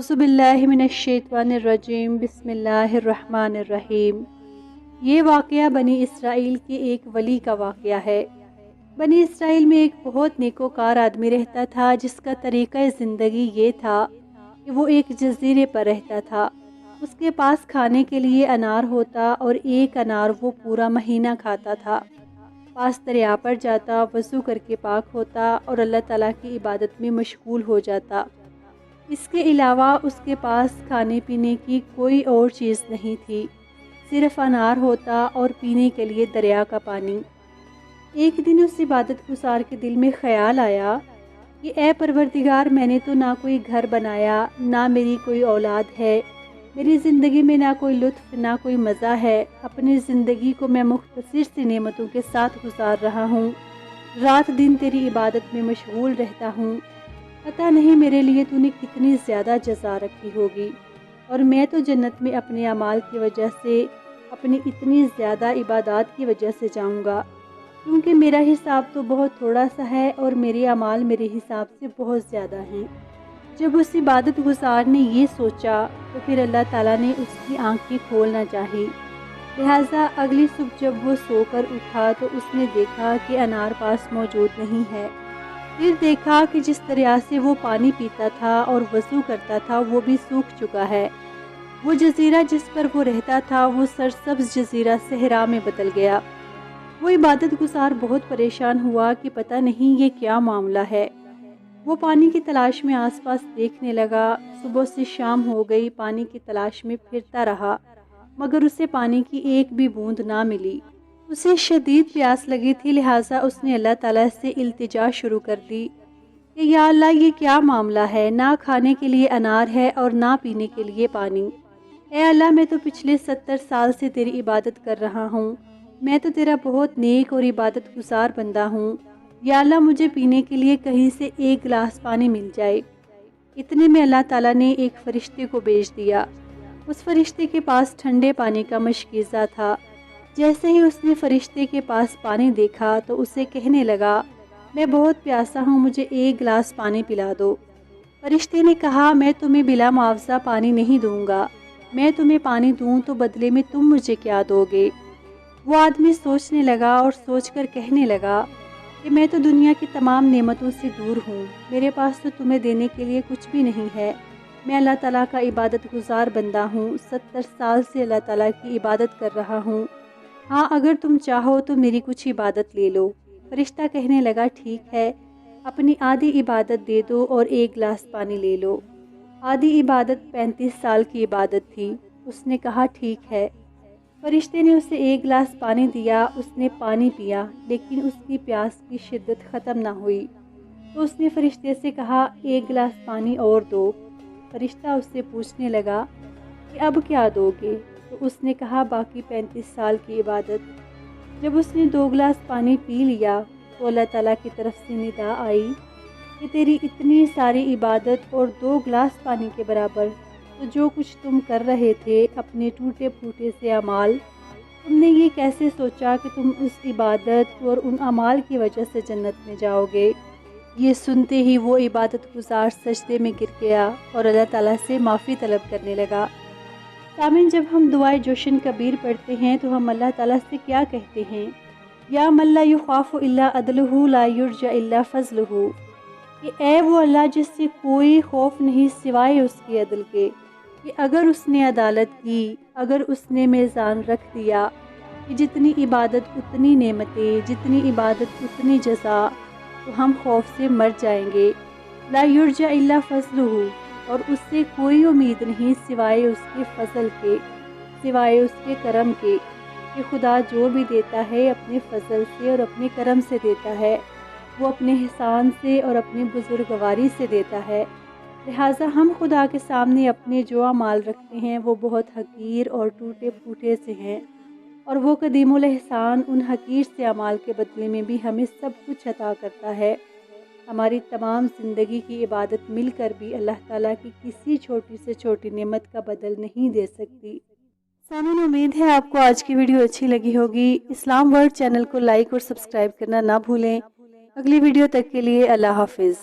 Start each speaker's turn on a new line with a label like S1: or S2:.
S1: اعوذ باللہ من الشیطان الرجیم، بسم اللہ الرحمن الرحیم۔ یہ واقعہ بنی اسرائیل کے ایک ولی کا واقعہ ہے۔ بنی اسرائیل میں ایک بہت نیکوکار آدمی رہتا تھا جس کا طریقہ زندگی یہ تھا کہ وہ ایک جزیرے پر رہتا تھا۔ اس کے پاس کھانے کے لیے انار ہوتا اور ایک انار وہ پورا مہینہ کھاتا تھا۔ پاس دریا پر جاتا، وضو کر کے پاک ہوتا اور اللہ تعالیٰ کی عبادت میں مشغول ہو جاتا۔ اس کے علاوہ اس کے پاس کھانے پینے کی کوئی اور چیز نہیں تھی، صرف انار ہوتا اور پینے کے لیے دریا کا پانی۔ ایک دن اس عبادت گزار کے دل میں خیال آیا کہ اے پروردگار، میں نے تو نہ کوئی گھر بنایا، نہ میری کوئی اولاد ہے، میری زندگی میں نہ کوئی لطف نہ کوئی مزہ ہے، اپنی زندگی کو میں مختصر سی نعمتوں کے ساتھ گزار رہا ہوں، رات دن تیری عبادت میں مشغول رہتا ہوں، پتہ نہیں میرے لیے تو نے کتنی زیادہ جزا رکھی ہوگی، اور میں تو جنت میں اپنے اعمال کی وجہ سے، اپنی اتنی زیادہ عبادات کی وجہ سے جاؤں گا، کیونکہ میرا حساب تو بہت تھوڑا سا ہے اور میرے اعمال میرے حساب سے بہت زیادہ ہیں۔ جب اس عبادت گزار نے یہ سوچا تو پھر اللہ تعالیٰ نے اس کی آنکھیں کھولنا چاہی، لہٰذا اگلی صبح جب وہ سو کر اٹھا تو اس نے دیکھا کہ انار پاس موجود نہیں ہے۔ پھر دیکھا کہ جس دریا سے وہ پانی پیتا تھا اور وضو کرتا تھا وہ بھی سوکھ چکا ہے۔ وہ جزیرہ جس پر وہ رہتا تھا وہ سرسبز جزیرہ صحرا میں بدل گیا۔ وہ عبادت گزار بہت پریشان ہوا کہ پتہ نہیں یہ کیا معاملہ ہے۔ وہ پانی کی تلاش میں آس پاس دیکھنے لگا، صبح سے شام ہو گئی، پانی کی تلاش میں پھرتا رہا مگر اسے پانی کی ایک بھی بوند نہ ملی۔ اسے شدید پیاس لگی تھی، لہٰذا اس نے اللہ تعالیٰ سے التجا شروع کر دی کہ یا اللہ، یہ کیا معاملہ ہے، نہ کھانے کے لیے انار ہے اور نہ پینے کے لیے پانی۔ اے اللہ، میں تو پچھلے 70 سال سے تیری عبادت کر رہا ہوں، میں تو تیرا بہت نیک اور عبادت گزار بندہ ہوں، یا اللہ مجھے پینے کے لیے کہیں سے ایک گلاس پانی مل جائے۔ اتنے میں اللہ تعالیٰ نے ایک فرشتے کو بھیج دیا۔ اس فرشتے کے پاس ٹھنڈے پانی کا مشکیزہ تھا۔ جیسے ہی اس نے فرشتے کے پاس پانی دیکھا تو اسے کہنے لگا، میں بہت پیاسا ہوں، مجھے ایک گلاس پانی پلا دو۔ فرشتے نے کہا، میں تمہیں بلا معاوضہ پانی نہیں دوں گا، میں تمہیں پانی دوں تو بدلے میں تم مجھے کیا دو گے؟ وہ آدمی سوچنے لگا اور سوچ کر کہنے لگا کہ میں تو دنیا کی تمام نعمتوں سے دور ہوں، میرے پاس تو تمہیں دینے کے لیے کچھ بھی نہیں ہے، میں اللہ تعالیٰ کا عبادت گزار بندہ ہوں، 70 سال سے اللہ تعالیٰ کی عبادت کر رہا ہوں، ہاں اگر تم چاہو تو میری کچھ عبادت لے لو۔ فرشتہ کہنے لگا، ٹھیک ہے، اپنی آدھی عبادت دے دو اور ایک گلاس پانی لے لو۔ آدھی عبادت 35 سال کی عبادت تھی۔ اس نے کہا، ٹھیک ہے۔ فرشتے نے اسے ایک گلاس پانی دیا، اس نے پانی پیا لیکن اس کی پیاس کی شدت ختم نہ ہوئی، تو اس نے فرشتے سے کہا، ایک گلاس پانی اور دو۔ فرشتہ اس سے پوچھنے لگا کہ اب کیا دو گے؟ تو اس نے کہا، باقی 35 سال کی عبادت۔ جب اس نے 2 گلاس پانی پی لیا تو اللہ تعالیٰ کی طرف سے ندا آئی کہ تیری اتنی ساری عبادت اور 2 گلاس پانی کے برابر تو جو کچھ تم کر رہے تھے اپنے ٹوٹے پھوٹے سے اعمال، تم نے یہ کیسے سوچا کہ تم اس عبادت اور ان اعمال کی وجہ سے جنت میں جاؤ گے؟ یہ سنتے ہی وہ عبادت گزار سجدے میں گر گیا اور اللہ تعالیٰ سے معافی طلب کرنے لگا۔ سامعین، جب ہم دعائے جوشن کبیر پڑھتے ہیں تو ہم اللہ تعالیٰ سے کیا کہتے ہیں؟ یا من لا یخاف الا عدلہ لا یرجى الا فضلہ، کہ اے وہ اللہ جس سے کوئی خوف نہیں سوائے اس کے عدل کے، کہ اگر اس نے عدالت کی، اگر اس نے میزان رکھ دیا کہ جتنی عبادت اتنی نعمتیں، جتنی عبادت اتنی جزا، تو ہم خوف سے مر جائیں گے۔ لا یرجى الا فضلہ، اور اس سے کوئی امید نہیں سوائے اس کے فضل کے، سوائے اس کے کرم کے، کہ خدا جو بھی دیتا ہے اپنے فضل سے اور اپنے کرم سے دیتا ہے، وہ اپنے احسان سے اور اپنی بزرگواری سے دیتا ہے۔ لہٰذا ہم خدا کے سامنے اپنے جو اعمال رکھتے ہیں وہ بہت حقیر اور ٹوٹے پھوٹے سے ہیں، اور وہ قدیم الاحسان ان حقیر سے اعمال کے بدلے میں بھی ہمیں سب کچھ عطا کرتا ہے۔ ہماری تمام زندگی کی عبادت مل کر بھی اللہ تعالیٰ کی کسی چھوٹی سے چھوٹی نعمت کا بدل نہیں دے سکتی۔ سامعین، امید ہے آپ کو آج کی ویڈیو اچھی لگی ہوگی۔ اسلام ورلڈ چینل کو لائک اور سبسکرائب کرنا نہ بھولیں۔ اگلی ویڈیو تک کے لیے اللہ حافظ۔